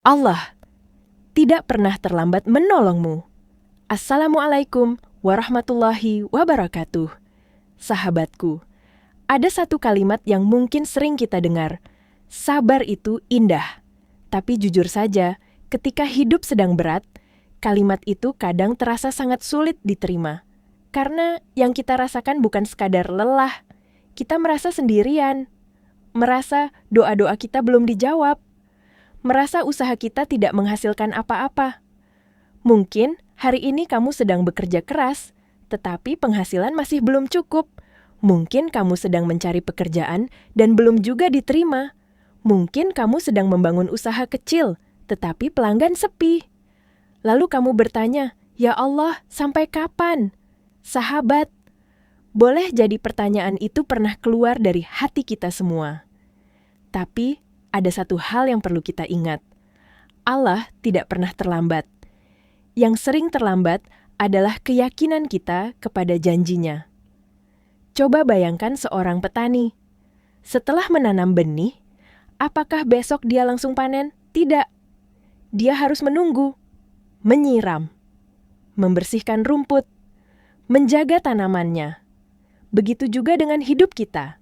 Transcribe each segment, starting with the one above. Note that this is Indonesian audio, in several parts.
Allah tidak pernah terlambat menolongmu. Assalamualaikum warahmatullahi wabarakatuh. Sahabatku, ada satu kalimat yang mungkin sering kita dengar. Sabar itu indah. Tapi jujur saja, ketika hidup sedang berat, kalimat itu kadang terasa sangat sulit diterima. Karena yang kita rasakan bukan sekadar lelah. Kita merasa sendirian. Merasa doa-doa kita belum dijawab. Merasa usaha kita tidak menghasilkan apa-apa. Mungkin hari ini kamu sedang bekerja keras, tetapi penghasilan masih belum cukup. Mungkin kamu sedang mencari pekerjaan dan belum juga diterima. Mungkin kamu sedang membangun usaha kecil, tetapi pelanggan sepi. Lalu kamu bertanya, "Ya Allah, sampai kapan?" Sahabat, boleh jadi pertanyaan itu pernah keluar dari hati kita semua. Tapi ada satu hal yang perlu kita ingat. Allah tidak pernah terlambat. Yang sering terlambat adalah keyakinan kita kepada janjinya. Coba bayangkan seorang petani. Setelah menanam benih, apakah besok dia langsung panen? Tidak. Dia harus menunggu, menyiram, membersihkan rumput, menjaga tanamannya. Begitu juga dengan hidup kita.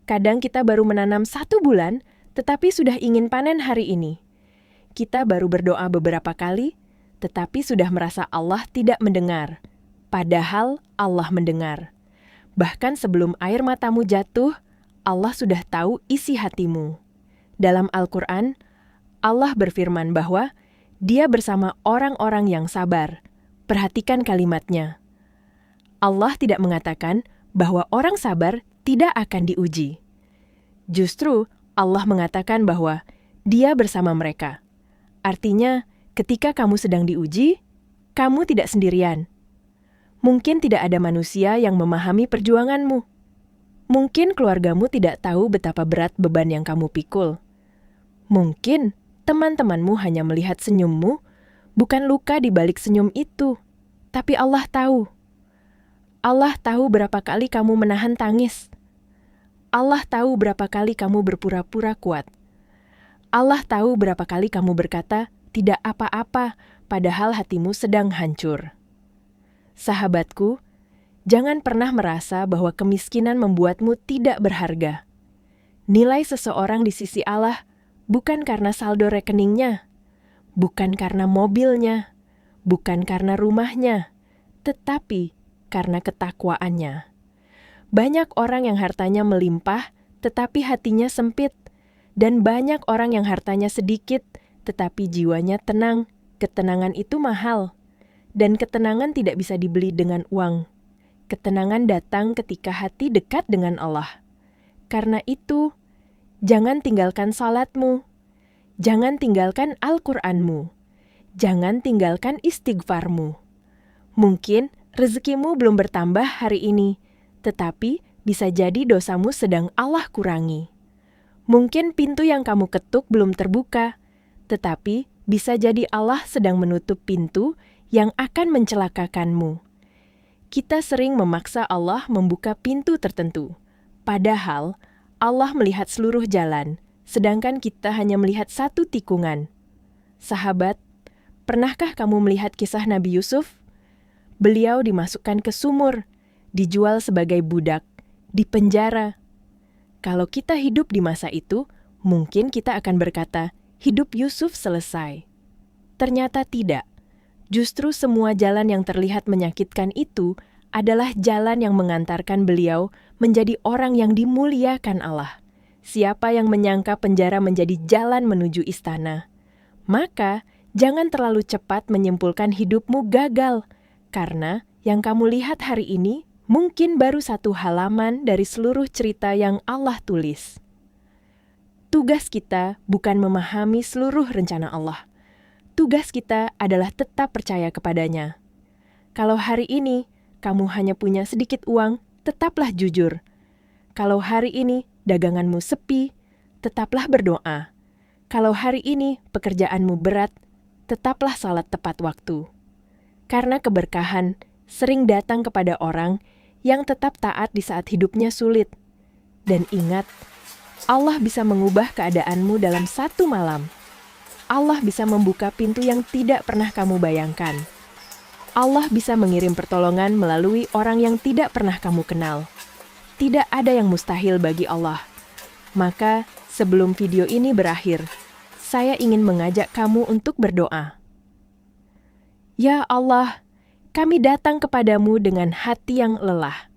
Kadang kita baru menanam 1 bulan, tetapi sudah ingin panen hari ini. Kita baru berdoa beberapa kali, tetapi sudah merasa Allah tidak mendengar. Padahal Allah mendengar. Bahkan sebelum air matamu jatuh, Allah sudah tahu isi hatimu. Dalam Al-Quran, Allah berfirman bahwa Dia bersama orang-orang yang sabar. Perhatikan kalimatnya. Allah tidak mengatakan bahwa orang sabar tidak akan diuji. Justru, Allah mengatakan bahwa Dia bersama mereka. Artinya, ketika kamu sedang diuji, kamu tidak sendirian. Mungkin tidak ada manusia yang memahami perjuanganmu. Mungkin keluargamu tidak tahu betapa berat beban yang kamu pikul. Mungkin teman-temanmu hanya melihat senyummu, bukan luka di balik senyum itu. Tapi Allah tahu. Allah tahu berapa kali kamu menahan tangis. Allah tahu berapa kali kamu berpura-pura kuat. Allah tahu berapa kali kamu berkata, tidak apa-apa, padahal hatimu sedang hancur. Sahabatku, jangan pernah merasa bahwa kemiskinan membuatmu tidak berharga. Nilai seseorang di sisi Allah bukan karena saldo rekeningnya, bukan karena mobilnya, bukan karena rumahnya, tetapi karena ketakwaannya. Banyak orang yang hartanya melimpah, tetapi hatinya sempit. Dan banyak orang yang hartanya sedikit, tetapi jiwanya tenang. Ketenangan itu mahal. Dan ketenangan tidak bisa dibeli dengan uang. Ketenangan datang ketika hati dekat dengan Allah. Karena itu, jangan tinggalkan salatmu. Jangan tinggalkan Al-Qur'anmu. Jangan tinggalkan istighfarmu. Mungkin rezekimu belum bertambah hari ini, tetapi bisa jadi dosamu sedang Allah kurangi. Mungkin pintu yang kamu ketuk belum terbuka, tetapi bisa jadi Allah sedang menutup pintu yang akan mencelakakanmu. Kita sering memaksa Allah membuka pintu tertentu, padahal Allah melihat seluruh jalan, sedangkan kita hanya melihat satu tikungan. Sahabat, pernahkah kamu melihat kisah Nabi Yusuf? Beliau dimasukkan ke sumur, dijual sebagai budak, dipenjara. Kalau kita hidup di masa itu, mungkin kita akan berkata, hidup Yusuf selesai. Ternyata tidak. Justru semua jalan yang terlihat menyakitkan itu adalah jalan yang mengantarkan beliau menjadi orang yang dimuliakan Allah. Siapa yang menyangka penjara menjadi jalan menuju istana? Maka, jangan terlalu cepat menyimpulkan hidupmu gagal, karena yang kamu lihat hari ini mungkin baru 1 halaman dari seluruh cerita yang Allah tulis. Tugas kita bukan memahami seluruh rencana Allah. Tugas kita adalah tetap percaya kepadanya. Kalau hari ini kamu hanya punya sedikit uang, tetaplah jujur. Kalau hari ini daganganmu sepi, tetaplah berdoa. Kalau hari ini pekerjaanmu berat, tetaplah salat tepat waktu. Karena keberkahan sering datang kepada orang yang tetap taat di saat hidupnya sulit. Dan ingat, Allah bisa mengubah keadaanmu dalam 1 malam. Allah bisa membuka pintu yang tidak pernah kamu bayangkan. Allah bisa mengirim pertolongan melalui orang yang tidak pernah kamu kenal. Tidak ada yang mustahil bagi Allah. Maka, sebelum video ini berakhir, saya ingin mengajak kamu untuk berdoa. Ya Allah, kami datang kepadamu dengan hati yang lelah.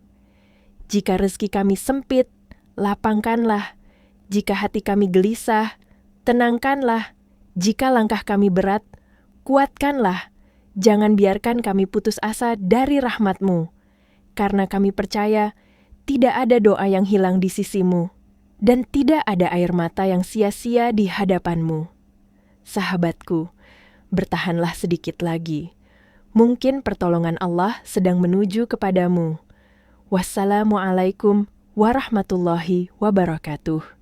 Jika rezeki kami sempit, lapangkanlah. Jika hati kami gelisah, tenangkanlah. Jika langkah kami berat, kuatkanlah. Jangan biarkan kami putus asa dari rahmat-Mu. Karena kami percaya, tidak ada doa yang hilang di sisi-Mu. Dan tidak ada air mata yang sia-sia di hadapan-Mu. Sahabatku, bertahanlah sedikit lagi. Mungkin pertolongan Allah sedang menuju kepadamu. Wassalamualaikum warahmatullahi wabarakatuh.